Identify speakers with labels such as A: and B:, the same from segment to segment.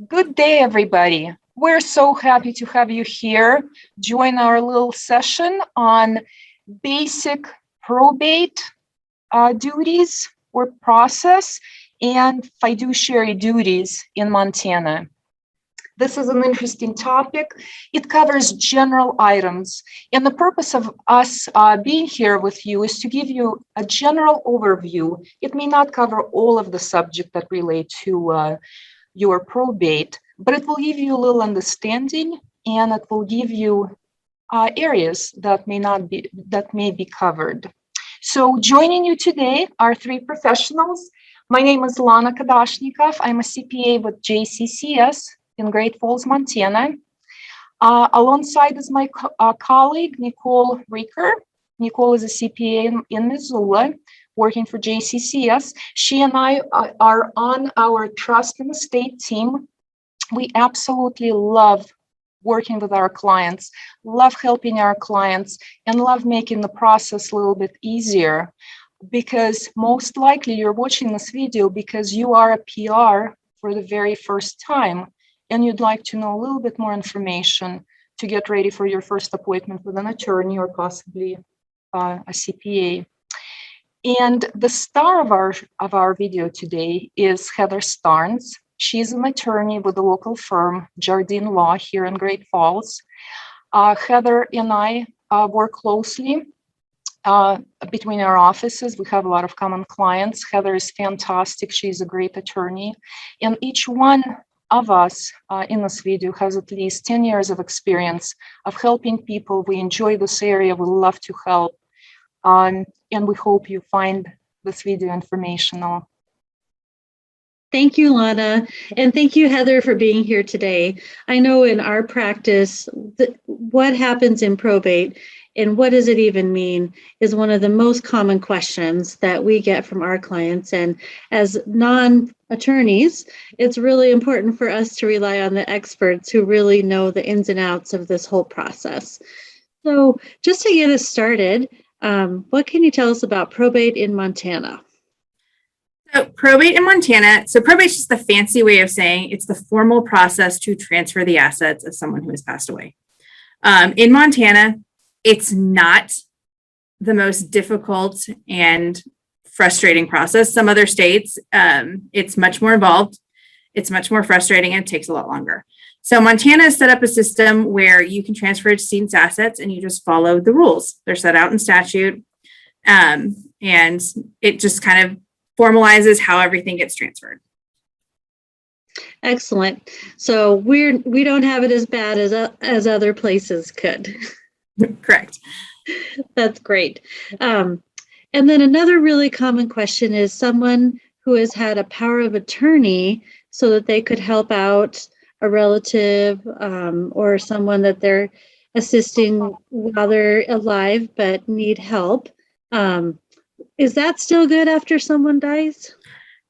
A: Good day, everybody. We're so happy to have you here. Join our little session on basic probate duties or process and fiduciary duties in Montana. This is an interesting topic. It covers general items. And the purpose of us being here with you is to give you a general overview. It may not cover all of the subject that relate to your probate, but it will give you a little understanding, and it will give you areas that may be covered. So joining you today are three professionals. My name is Lana Kadashnikov. I'm a CPA with JCCS in Great Falls, Montana. Alongside is my colleague, Nicole Rieker. Nicole is a CPA in Missoula, working for JCCS. She and I are on our trust and estate team. We absolutely love working with our clients, love helping our clients, and love making the process a little bit easier, because most likely you're watching this video because you are a PR for the very first time, and you'd like to know a little bit more information to get ready for your first appointment with an attorney or possibly a CPA. And the star of our video today is Heather Starnes. She's an attorney with the local firm Jardine Law here in Great Falls. Heather and I work closely between our offices. We have a lot of common clients. Heather is fantastic. She's a great attorney. And each one of us in this video has at least 10 years of experience of helping people. We enjoy this area. We love to help. And we hope you find this video informational.
B: Thank you, Lana, and thank you, Heather, for being here today. I know in our practice, what happens in probate and what does it even mean is one of the most common questions that we get from our clients. And as non-attorneys, it's really important for us to rely on the experts who really know the ins and outs of this whole process. So just to get us started, what can you tell us about probate in Montana?
C: So probate in Montana, probate is just the fancy way of saying it's the formal process to transfer the assets of someone who has passed away. In Montana, it's not the most difficult and frustrating process. Some other states, it's much more involved, it's much more frustrating, and it takes a lot longer. So Montana has set up a system where you can transfer decedent's assets and you just follow the rules. They're set out in statute, and it just kind of formalizes how everything gets transferred.
B: Excellent. So we don't have it as bad as other places could.
C: Correct.
B: That's great. And then another really common question is someone who has had a power of attorney so that they could help out a relative or someone that they're assisting while they're alive but need help. Is that still good after someone dies?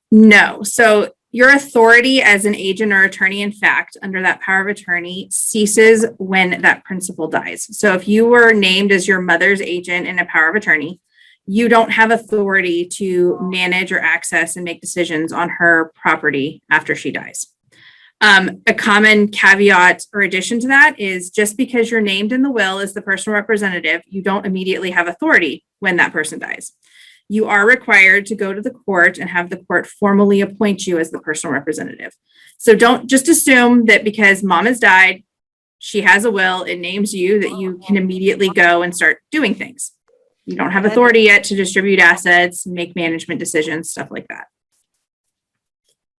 C: No. So your authority as an agent or attorney, in fact, under that power of attorney ceases when that principal dies. So if you were named as your mother's agent in a power of attorney, you don't have authority to manage or access and make decisions on her property after she dies. A common caveat or addition to that is just because you're named in the will as the personal representative, you don't immediately have authority when that person dies. You are required to go to the court and have the court formally appoint you as the personal representative. So don't just assume that because mom has died, she has a will, it names you, that you can immediately go and start doing things. You don't have authority yet to distribute assets, make management decisions, stuff like that.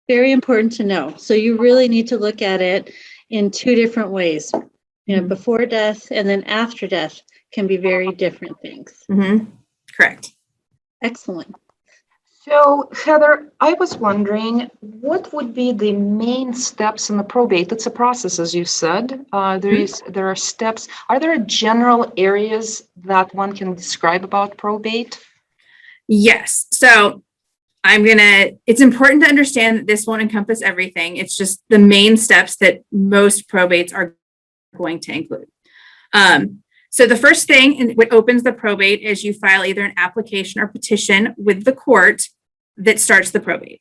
B: Very important to know. So you really need to look at it in two different ways. Before death and then after death can be very different things.
C: Mm-hmm. Correct.
B: Excellent.
A: So, Heather, I was wondering, what would be the main steps in the probate? It's a process, as you said. There are steps. Are there general areas that one can describe about probate?
C: Yes. So it's important to understand that this won't encompass everything. It's just the main steps that most probates are going to include. So the first thing, and what opens the probate, is you file either an application or petition with the court that starts the probate.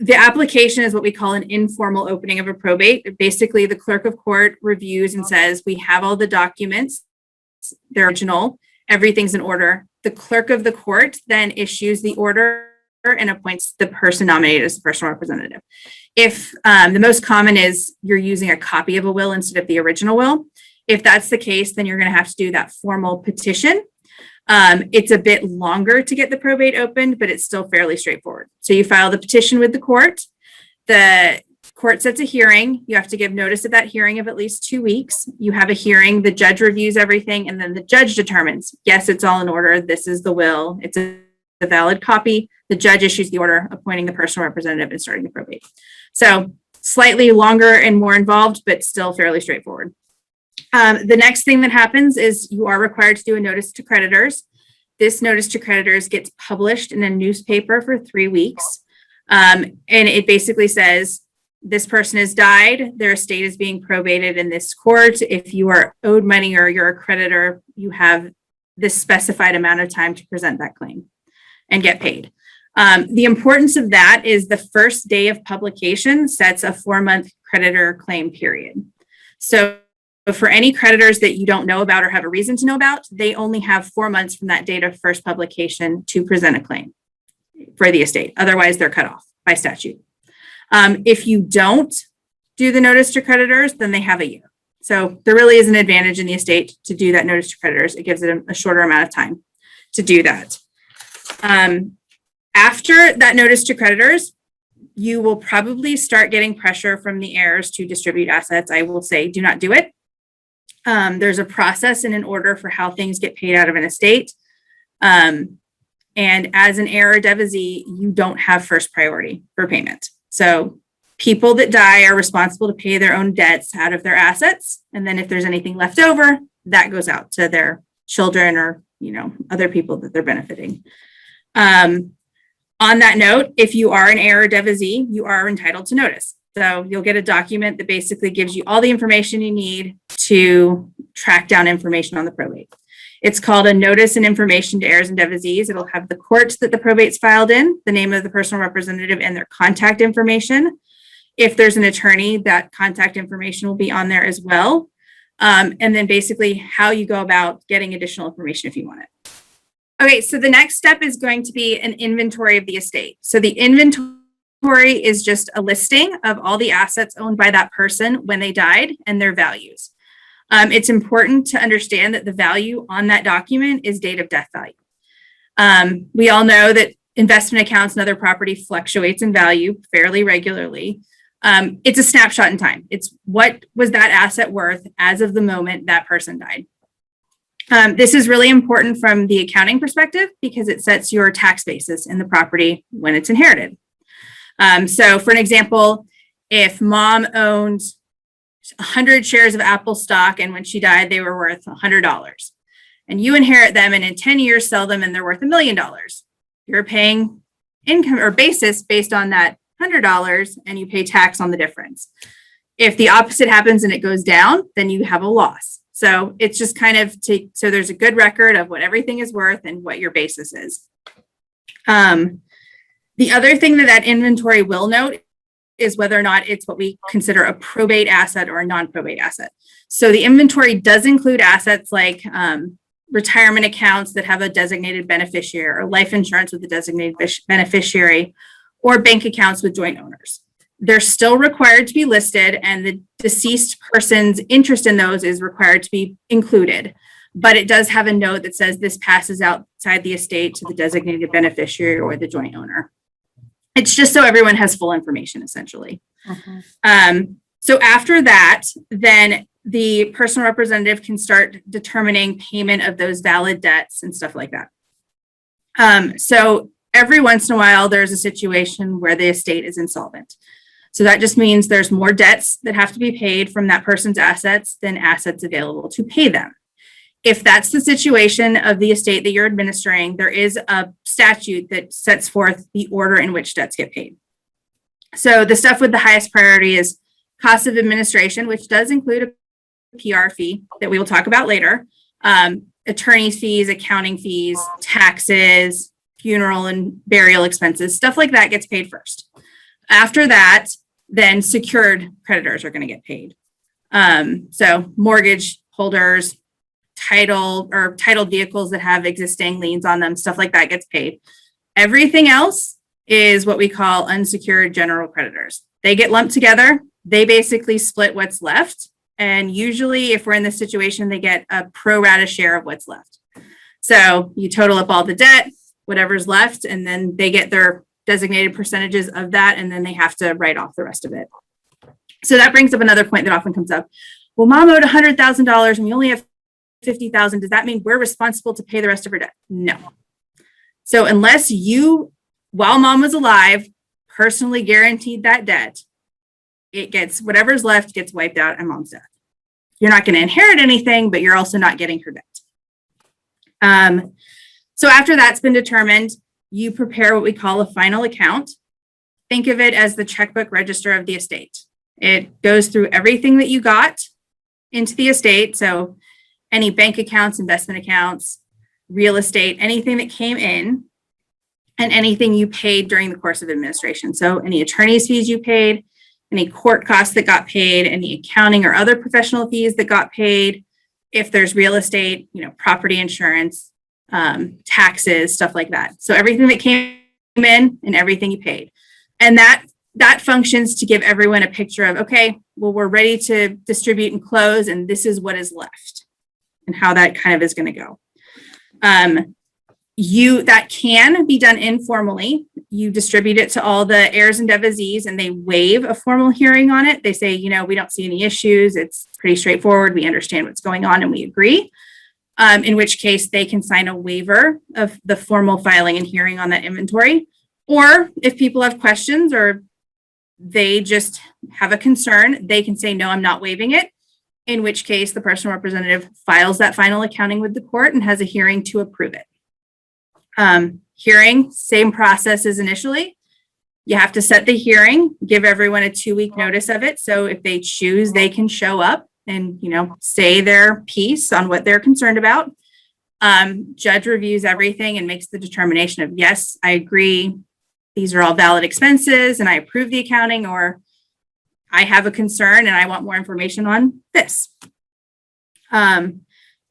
C: The application is what we call an informal opening of a probate. Basically, the clerk of court reviews and says, we have all the documents, they're original, everything's in order. The clerk of the court then issues the order and appoints the person nominated as the personal representative. If the most common is you're using a copy of a will instead of the original will, if that's the case, then you're going to have to do that formal petition. It's a bit longer to get the probate opened, but it's still fairly straightforward. So you file the petition with the court sets a hearing. You have to give notice of that hearing of at least 2 weeks. You have a hearing, the judge reviews everything, and then the judge determines, yes, it's all in order. This is the will. It's a valid copy. The judge issues the order appointing the personal representative and starting the probate. So slightly longer and more involved, but still fairly straightforward. The next thing that happens is you are required to do a notice to creditors. This notice to creditors gets published in a newspaper for 3 weeks. And it basically says, this person has died, their estate is being probated in this court. If you are owed money or you're a creditor, you have this specified amount of time to present that claim and get paid. The importance of that is the first day of publication sets a 4-month creditor claim period. So for any creditors that you don't know about or have a reason to know about, they only have 4 months from that date of first publication to present a claim for the estate. Otherwise, they're cut off by statute. If you don't do the notice to creditors, then they have a year. So there really is an advantage in the estate to do that notice to creditors. It gives it a shorter amount of time to do that. After that notice to creditors, you will probably start getting pressure from the heirs to distribute assets. I will say, do not do it. There's a process and an order for how things get paid out of an estate. And as an heir or devotee, you don't have first priority for payment. So people that die are responsible to pay their own debts out of their assets. And then if there's anything left over, that goes out to their children or, other people that they're benefiting. On that note, if you are an heir or devotee, you are entitled to notice. So you'll get a document that basically gives you all the information you need to track down information on the probate. It's called a notice and information to heirs and devotees. It'll have the court that the probate's filed in, the name of the personal representative, and their contact information. If there's an attorney, that contact information will be on there as well. And then basically how you go about getting additional information if you want it. Okay, so the next step is going to be an inventory of the estate. So the inventory is just a listing of all the assets owned by that person when they died and their values. It's important to understand that the value on that document is date of death value. We all know that investment accounts and other property fluctuates in value fairly regularly. It's a snapshot in time. It's what was that asset worth as of the moment that person died. This is really important from the accounting perspective because it sets your tax basis in the property when it's inherited. So for an example, if mom owned 100 shares of Apple stock and when she died, they were worth $100 and you inherit them and in 10 years sell them and they're worth $1 million. You're paying income or basis based on that $100 and you pay tax on the difference. If the opposite happens and it goes down, then you have a loss. So it's just kind of so there's a good record of what everything is worth and what your basis is. The other thing that inventory will note is whether or not it's what we consider a probate asset or a non-probate asset. So the inventory does include assets like retirement accounts that have a designated beneficiary or life insurance with a designated beneficiary or bank accounts with joint owners. They're still required to be listed and the deceased person's interest in those is required to be included. But it does have a note that says this passes outside the estate to the designated beneficiary or the joint owner. It's just so everyone has full information, essentially. So after that, then the personal representative can start determining payment of those valid debts and stuff like that. So every once in a while, there's a situation where the estate is insolvent. So that just means there's more debts that have to be paid from that person's assets than assets available to pay them. If that's the situation of the estate that you're administering, there is a statute that sets forth the order in which debts get paid. So the stuff with the highest priority is cost of administration, which does include a PR fee that we will talk about later, attorney's fees, accounting fees, taxes, funeral and burial expenses, stuff like that gets paid first. After that, then secured creditors are going to get paid. So mortgage holders, titled vehicles that have existing liens on them, stuff like that gets paid. Everything else is what we call unsecured general creditors. They get lumped together. They basically split what's left. And usually if we're in this situation, they get a pro rata share of what's left. So you total up all the debt, whatever's left, and then they get their designated percentages of that, and then they have to write off the rest of it. So that brings up another point that often comes up. Well, mom owed $100,000 and we only have $50,000. Does that mean we're responsible to pay the rest of her debt? No. So unless you, while mom was alive, personally guaranteed that debt, it gets, whatever's left gets wiped out at mom's death. You're not going to inherit anything, but you're also not getting her debt. So after that's been determined, you prepare what we call a final account. Think of it as the checkbook register of the estate. It goes through everything that you got into the estate. So any bank accounts, investment accounts, real estate, anything that came in, and anything you paid during the course of administration. So any attorney's fees you paid, any court costs that got paid, any accounting or other professional fees that got paid, if there's real estate, property insurance, taxes, stuff like that. So everything that came in and everything you paid. And that functions to give everyone a picture of, okay, well, we're ready to distribute and close, and this is what is left and how that kind of is going to go. That can be done informally. You distribute it to all the heirs and devisees, and they waive a formal hearing on it. They say, we don't see any issues. It's pretty straightforward. We understand what's going on and we agree. In which case they can sign a waiver of the formal filing and hearing on that inventory. Or if people have questions or they just have a concern, they can say, no, I'm not waiving it. In which case the personal representative files that final accounting with the court and has a hearing to approve it. Hearing, same process as initially. You have to set the hearing, give everyone a 2-week notice of it. So if they choose, they can show up and, say their piece on what they're concerned about. Judge reviews everything and makes the determination of, yes, I agree. These are all valid expenses and I approve the accounting, or I have a concern and I want more information on this.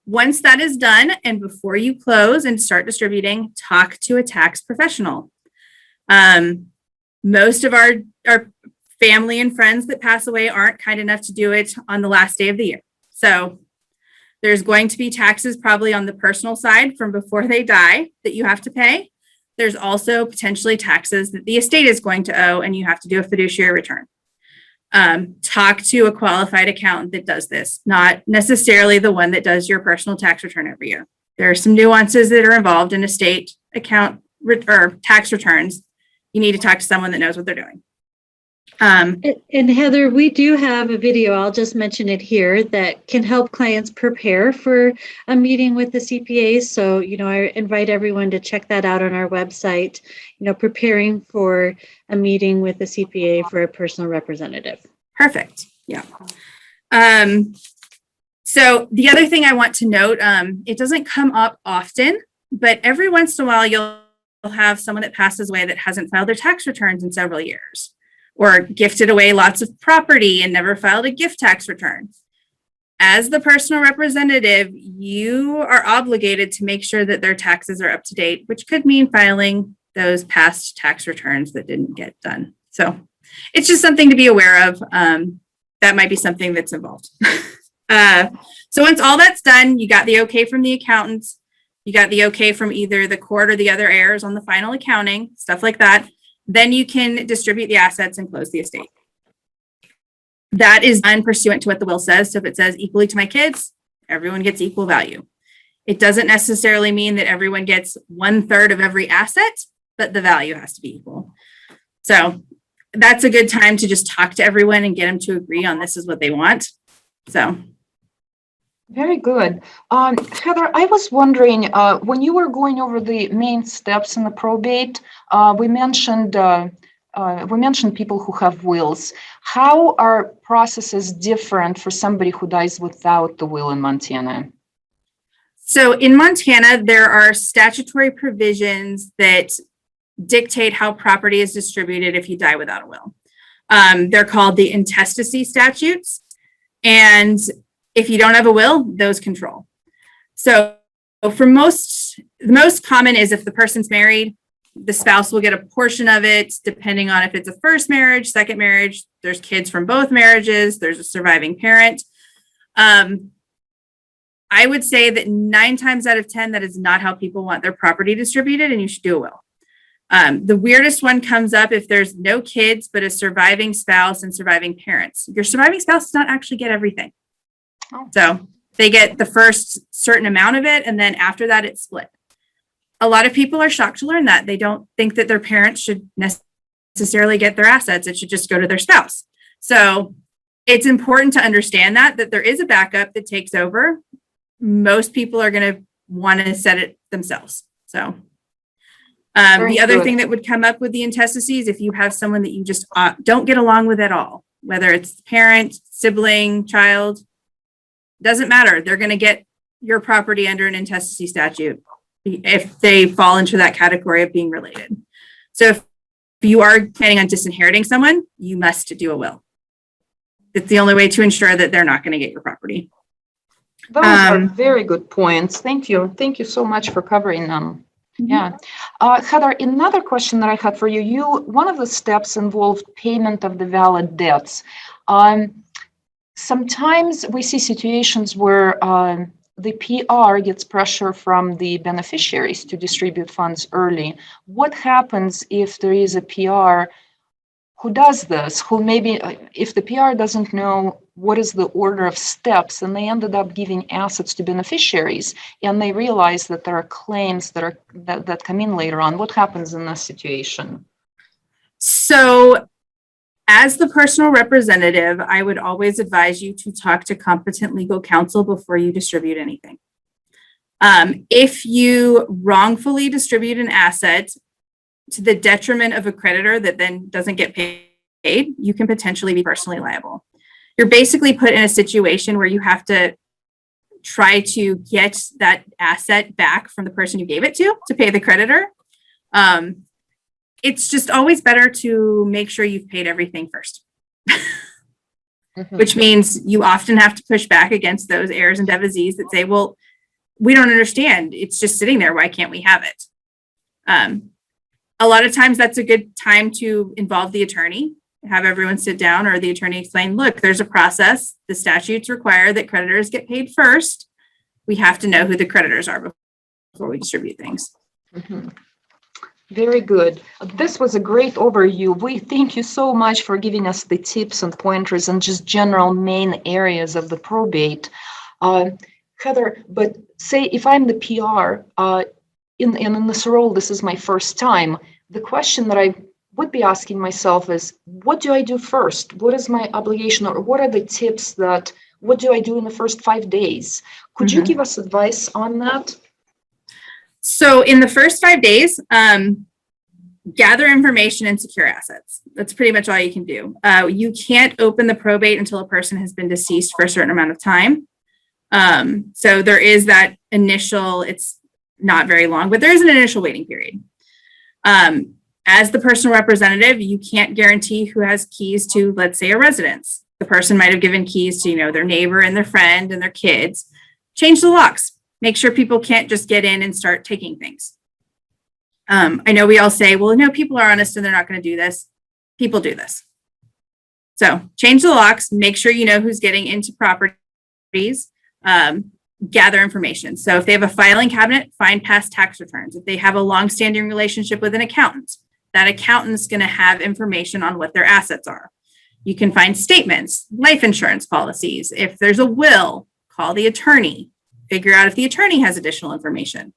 C: Once that is done, and before you close and start distributing, talk to a tax professional. Most of our family and friends that pass away aren't kind enough to do it on the last day of the year. So there's going to be taxes probably on the personal side from before they die that you have to pay. There's also potentially taxes that the estate is going to owe, and you have to do a fiduciary return. Talk to a qualified accountant that does this, not necessarily the one that does your personal tax return every year. There are some nuances that are involved in estate account or tax returns. You need to talk to someone that knows what they're doing.
B: And Heather, we do have a video, I'll just mention it here, that can help clients prepare for a meeting with the CPA. So, I invite everyone to check that out on our website, preparing for a meeting with the CPA for a personal representative.
C: Perfect. Yeah. So the other thing I want to note, it doesn't come up often, but every once in a while you'll have someone that passes away that hasn't filed their tax returns in several years, or gifted away lots of property and never filed a gift tax return. As the personal representative, you are obligated to make sure that their taxes are up to date, which could mean filing those past tax returns that didn't get done. So it's just something to be aware of. That might be something that's involved. So once all that's done, you got the okay from the accountants, you got the okay from either the court or the other heirs on the final accounting, stuff like that. Then you can distribute the assets and close the estate. That is done pursuant to what the will says. So if it says equally to my kids, everyone gets equal value. It doesn't necessarily mean that everyone gets 1/3 of every asset, but the value has to be equal. So that's a good time to just talk to everyone and get them to agree on this is what they want. So.
A: Very good. Heather, I was wondering, when you were going over the main steps in the probate, we mentioned people who have wills. How are processes different for somebody who dies without the will in Montana?
C: So in Montana, there are statutory provisions that dictate how property is distributed if you die without a will. They're called the intestacy statutes. And if you don't have a will, those control. So for the most common is if the person's married, the spouse will get a portion of it, depending on if it's a first marriage, second marriage, there's kids from both marriages, there's a surviving parent. I would say that 9 times out of 10, that is not how people want their property distributed, and you should do a will. The weirdest one comes up if there's no kids, but a surviving spouse and surviving parents. Your surviving spouse does not actually get everything.
A: Oh.
C: So they get the first certain amount of it, and then after that, it's split. A lot of people are shocked to learn that. They don't think that their parents should necessarily get their assets. It should just go to their spouse. So it's important to understand that there is a backup that takes over. Most people are going to want to set it themselves. So the other thing that would come up with the intestacy is if you have someone that you just don't get along with at all, whether it's parent, sibling, child, doesn't matter. They're going to get your property under an intestacy statute if they fall into that category of being related. So if you are planning on disinheriting someone, you must do a will. It's the only way to ensure that they're not going to get your property.
A: Those are very good points. Thank you. Thank you so much for covering them. Yeah. Heather, another question that I had for you, one of the steps involved payment of the valid debts. Sometimes we see situations where the PR gets pressure from the beneficiaries to distribute funds early. What happens if there is a PR who does this, who maybe, if the PR doesn't know what is the order of steps and they ended up giving assets to beneficiaries and they realize that there are claims that come in later on? What happens in this situation?
C: So as the personal representative, I would always advise you to talk to competent legal counsel before you distribute anything. If you wrongfully distribute an asset to the detriment of a creditor that then doesn't get paid, you can potentially be personally liable. You're basically put in a situation where you have to try to get that asset back from the person you gave it to pay the creditor. It's just always better to make sure you've paid everything first, which means you often have to push back against those heirs and devisees that say, well, we don't understand. It's just sitting there. Why can't we have it? A lot of times that's a good time to involve the attorney, have everyone sit down, or the attorney explain, look, there's a process. The statutes require that creditors get paid first. We have to know who the creditors are before we distribute things.
A: Very good. This was a great overview. We thank you so much for giving us the tips and pointers and just general main areas of the probate. Heather, but say if I'm the PR, in this role, this is my first time, the question that I would be asking myself is, what do I do first? What is my obligation, or what are the tips what do I do in the first 5 days? Could you give us advice on that?
C: So in the first 5 days, gather information and secure assets. That's pretty much all you can do. You can't open the probate until a person has been deceased for a certain amount of time. So there is that initial, it's not very long, but there is an initial waiting period. As the personal representative, you can't guarantee who has keys to, let's say, a residence. The person might have given keys to, their neighbor and their friend and their kids. Change the locks. Make sure people can't just get in and start taking things. I know we all say, well, no, people are honest and they're not going to do this. People do this. So change the locks, make sure you know who's getting into properties, gather information. So if they have a filing cabinet, find past tax returns. If they have a longstanding relationship with an accountant, that accountant's going to have information on what their assets are. You can find statements, life insurance policies. If there's a will, call the attorney. Figure out if the attorney has additional information.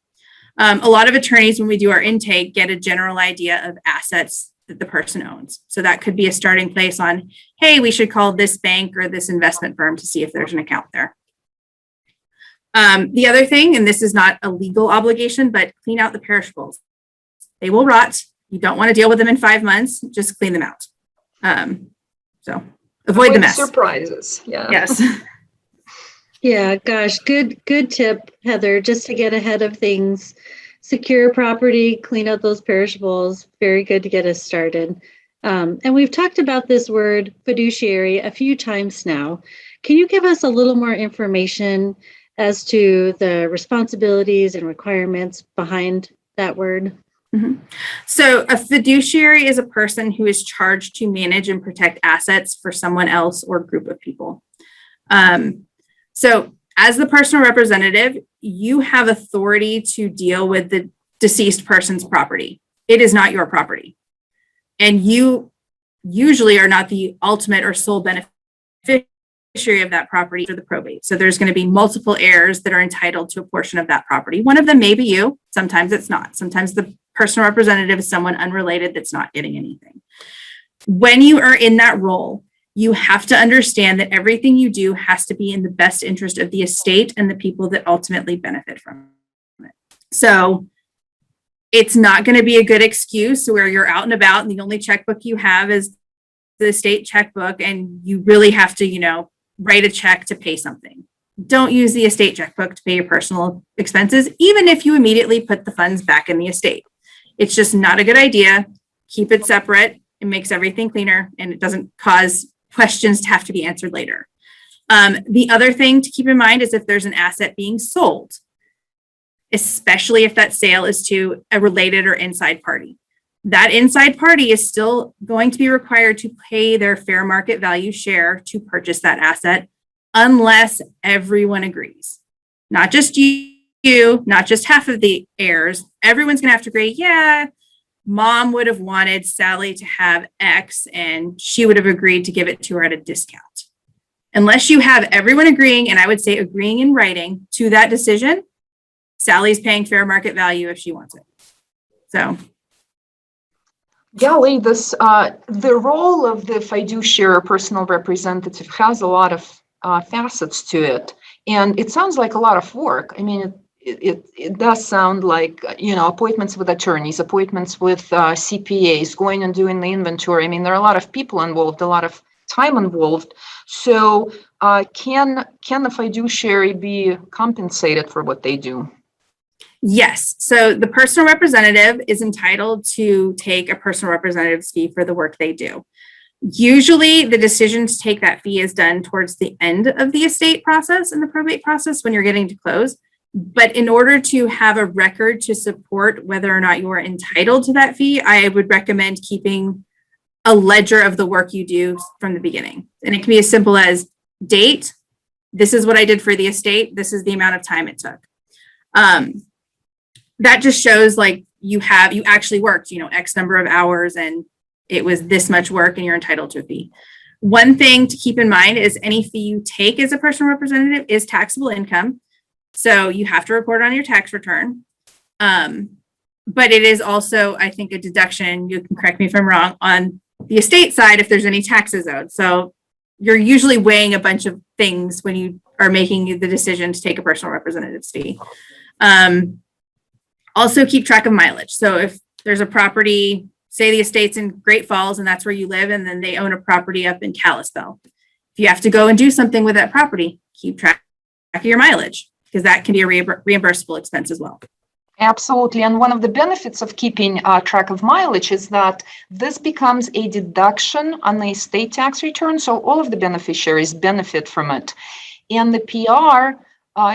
C: A lot of attorneys, when we do our intake, get a general idea of assets that the person owns. So that could be a starting place on, hey, we should call this bank or this investment firm to see if there's an account there. The other thing, and this is not a legal obligation, but clean out the perishables. They will rot. You don't want to deal with them in 5 months. Just clean them out. So avoid the mess.
A: Surprises. Yeah.
C: Yes.
B: Yeah, gosh, good tip, Heather, just to get ahead of things secure property, clean out those perishables. Very good to get us started. And we've talked about this word fiduciary a few times now. Can you give us a little more information as to the responsibilities and requirements behind that word?
C: Mhm. So a fiduciary is a person who is charged to manage and protect assets for someone else or group of people. So as the personal representative, you have authority to deal with the deceased person's property. It is not your property. And you usually are not the ultimate or sole beneficiary of that property for the probate. So there's going to be multiple heirs that are entitled to a portion of that property. One of them may be you. Sometimes it's not. Sometimes the personal representative is someone unrelated that's not getting anything. When you are in that role, you have to understand that everything you do has to be in the best interest of the estate and the people that ultimately benefit from it. So it's not going to be a good excuse where you're out and about and the only checkbook you have is the estate checkbook and you really have to, write a check to pay something. Don't use the estate checkbook to pay your personal expenses, even if you immediately put the funds back in the estate. It's just not a good idea. Keep it separate. It makes everything cleaner and it doesn't cause questions to have to be answered later. The other thing to keep in mind is if there's an asset being sold, especially if that sale is to a related or inside party. That inside party is still going to be required to pay their fair market value share to purchase that asset unless everyone agrees. Not just you, not just half of the heirs. Everyone's going to have to agree, yeah, Mom would have wanted Sally to have X and she would have agreed to give it to her at a discount. Unless you have everyone agreeing, and I would say agreeing in writing to that decision, Sally's paying fair market value if she wants it. So.
A: Golly, the role of the fiduciary or personal representative has a lot of facets to it. And it sounds like a lot of work. I mean, it does sound like, appointments with attorneys, appointments with CPAs, going and doing the inventory. I mean, there are a lot of people involved, a lot of time involved. So can the fiduciary be compensated for what they do?
C: Yes. So the personal representative is entitled to take a personal representative's fee for the work they do. Usually the decision to take that fee is done towards the end of the estate process and the probate process when you're getting to close. But in order to have a record to support whether or not you are entitled to that fee, I would recommend keeping a ledger of the work you do from the beginning. And it can be as simple as date, this is what I did for the estate, this is the amount of time it took. That just shows like you actually worked, X number of hours and it was this much work and you're entitled to a fee. One thing to keep in mind is any fee you take as a personal representative is taxable income. So you have to report on your tax return. But it is also, I think, a deduction, you can correct me if I'm wrong, on the estate side if there's any taxes owed. So you're usually weighing a bunch of things when you are making the decision to take a personal representative's fee. Also keep track of mileage. So if there's a property, say the estate's in Great Falls and that's where you live, and then they own a property up in Kalispell. If you have to go and do something with that property, keep track of your mileage because that can be a reimbursable expense as well.
A: Absolutely. And one of the benefits of keeping track of mileage is that this becomes a deduction on the estate tax return. So all of the beneficiaries benefit from it. And the PR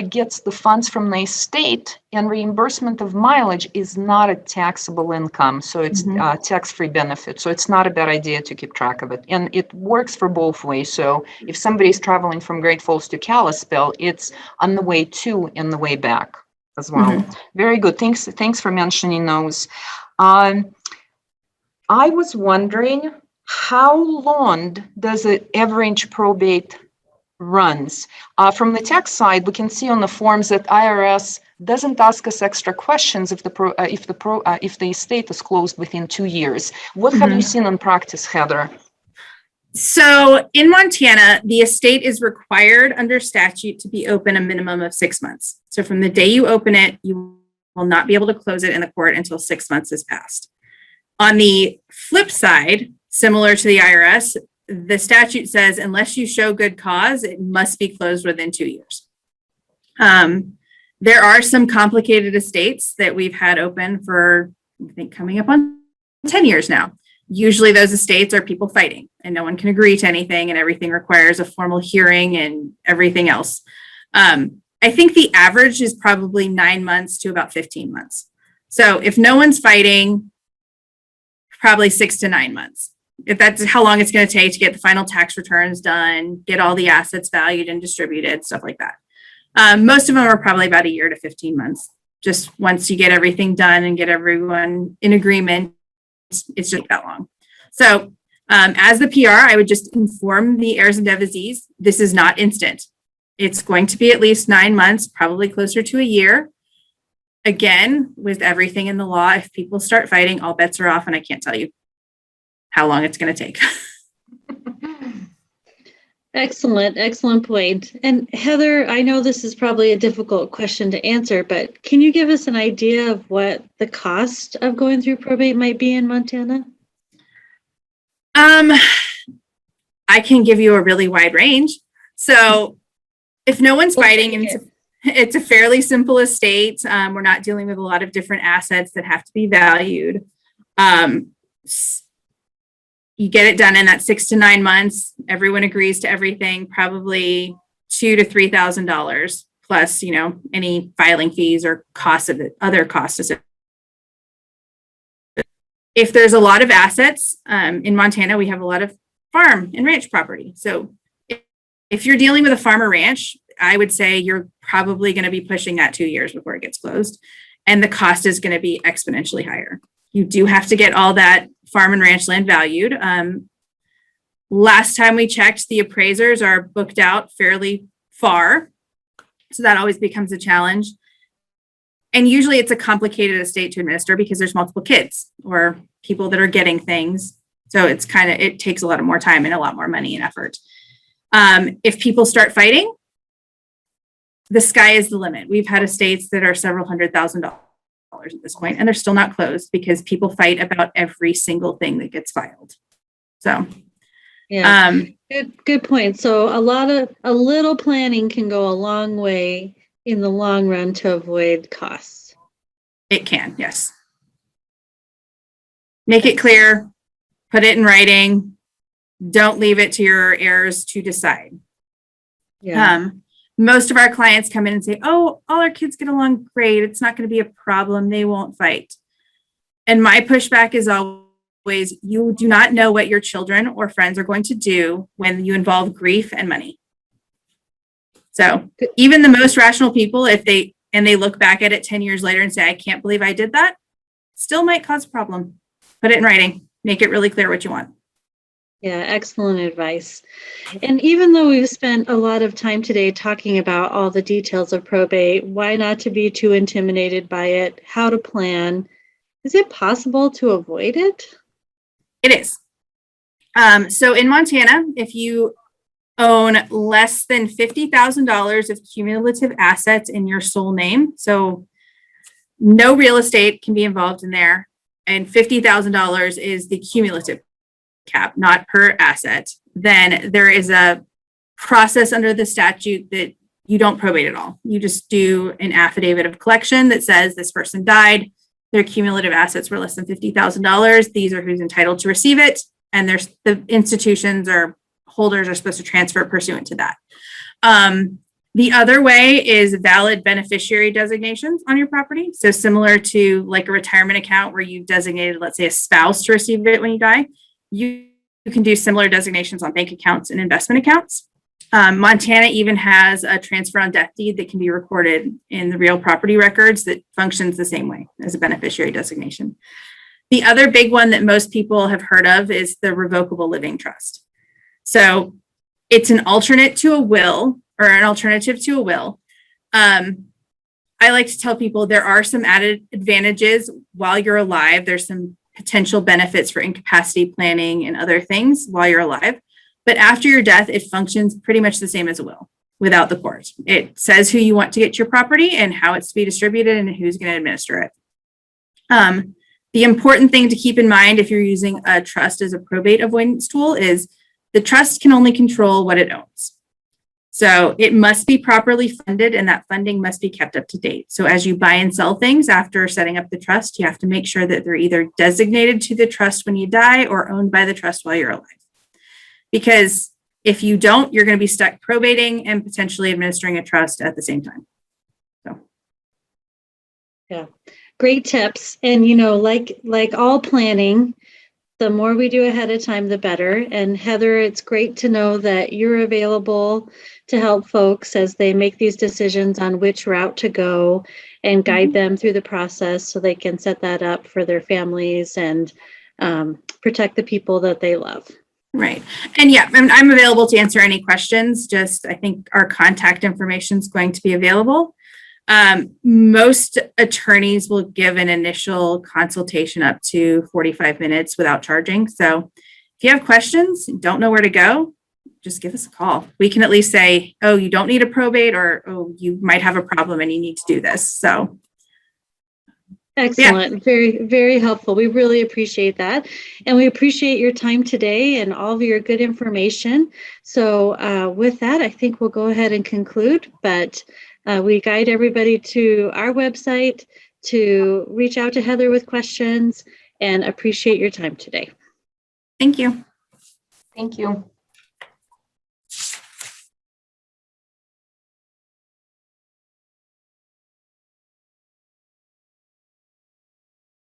A: gets the funds from the estate, and reimbursement of mileage is not a taxable income. So it's tax-free benefit. So it's not a bad idea to keep track of it. And it works for both ways. So if somebody's traveling from Great Falls to Kalispell, it's on the way to and the way back as well. Very good. Thanks for mentioning those. I was wondering, how long does an average probate runs? From the tax side, we can see on the forms that IRS doesn't ask us extra questions if the estate is closed within 2 years. What have you seen in practice, Heather?
C: So in Montana, the estate is required under statute to be open a minimum of 6 months. So from the day you open it, you will not be able to close it in the court until 6 months has passed. On the flip side, similar to the IRS, the statute says unless you show good cause, it must be closed within 2 years. There are some complicated estates that we've had open for, I think, coming up on 10 years now. Usually those estates are people fighting and no one can agree to anything and everything requires a formal hearing and everything else. I think the average is probably 9 months to about 15 months. So if no one's fighting, probably 6 to 9 months. If that's how long it's going to take to get the final tax returns done, get all the assets valued and distributed, stuff like that. Most of them are probably about a year to 15 months. Just once you get everything done and get everyone in agreement, it's just that long. So as the PR, I would just inform the heirs and devisees, this is not instant. It's going to be at least 9 months, probably closer to a year. Again, with everything in the law, if people start fighting, all bets are off, and I can't tell you how long it's going to take.
B: Excellent point. And Heather, I know this is probably a difficult question to answer, but can you give us an idea of what the cost of going through probate might be in Montana?
C: I can give you a really wide range. So if no one's fighting and it's a fairly simple estate, we're not dealing with a lot of different assets that have to be valued. You get it done in that 6 to 9 months. Everyone agrees to everything, probably $2,000 to $3,000 plus, any filing fees or costs of it, other costs. If there's a lot of assets, in Montana, we have a lot of farm and ranch property. So if you're dealing with a farm or ranch, I would say you're probably going to be pushing that 2 years before it gets closed. And the cost is going to be exponentially higher. You do have to get all that farm and ranch land valued. Last time we checked, the appraisers are booked out fairly far. So that always becomes a challenge. And usually it's a complicated estate to administer because there's multiple kids or people that are getting things. So it takes a lot of more time and a lot more money and effort. If people start fighting, the sky is the limit. We've had estates that are several $100,000 at this point, and they're still not closed because people fight about every single thing that gets filed. So,
B: yeah, good point. So a little planning can go a long way in the long run to avoid costs.
C: It can, yes. Make it clear, put it in writing. Don't leave it to your heirs to decide.
B: Yeah.
C: Most of our clients come in and say, oh, all our kids get along great. It's not going to be a problem. They won't fight. And my pushback is always, you do not know what your children or friends are going to do when you involve grief and money. So even the most rational people, if they look back at it 10 years later and say, I can't believe I did that, still might cause a problem. Put it in writing. Make it really clear what you want.
B: Yeah, excellent advice. And even though we've spent a lot of time today talking about all the details of probate, why not to be too intimidated by it, how to plan, is it possible to avoid it?
C: It is. So in Montana, if you own less than $50,000 of cumulative assets in your sole name, so no real estate can be involved in there, and $50,000 is the cumulative cap, not per asset, then there is a process under the statute that you don't probate at all. You just do an affidavit of collection that says this person died, their cumulative assets were less than $50,000. These are who's entitled to receive it. And there's the institutions or holders are supposed to transfer pursuant to that. The other way is valid beneficiary designations on your property. So similar to like a retirement account where you've designated, let's say, a spouse to receive it when you die. You can do similar designations on bank accounts and investment accounts. Montana even has a transfer on death deed that can be recorded in the real property records that functions the same way as a beneficiary designation. The other big one that most people have heard of is the revocable living trust. So it's an alternate to a will or an alternative to a will. I like to tell people there are some added advantages while you're alive. There's some potential benefits for incapacity planning and other things while you're alive. But after your death, it functions pretty much the same as a will without the court. It says who you want to get your property and how it's to be distributed and who's going to administer it. The important thing to keep in mind if you're using a trust as a probate avoidance tool is the trust can only control what it owns. So it must be properly funded, and that funding must be kept up to date. So as you buy and sell things after setting up the trust, you have to make sure that they're either designated to the trust when you die or owned by the trust while you're alive. Because if you don't, you're going to be stuck probating and potentially administering a trust at the same time. So.
B: Yeah, great tips. And, you know, like all planning, the more we do ahead of time, the better. And Heather, it's great to know that you're available to help folks as they make these decisions on which route to go and guide them through the process so they can set that up for their families and protect the people that they love.
C: Right. And yeah, I'm available to answer any questions. Just, I think our contact information is going to be available. Most attorneys will give an initial consultation up to 45 minutes without charging. So if you have questions, don't know where to go, just give us a call. We can at least say, oh, you don't need a probate, or, oh, you might have a problem and you need to do this. So.
B: Excellent. Yeah. Very, very helpful. We really appreciate that. And we appreciate your time today and all of your good information. So with that, I think we'll go ahead and conclude, but we guide everybody to our website to reach out to Heather with questions, and appreciate your time today.
C: Thank you.
A: Thank you.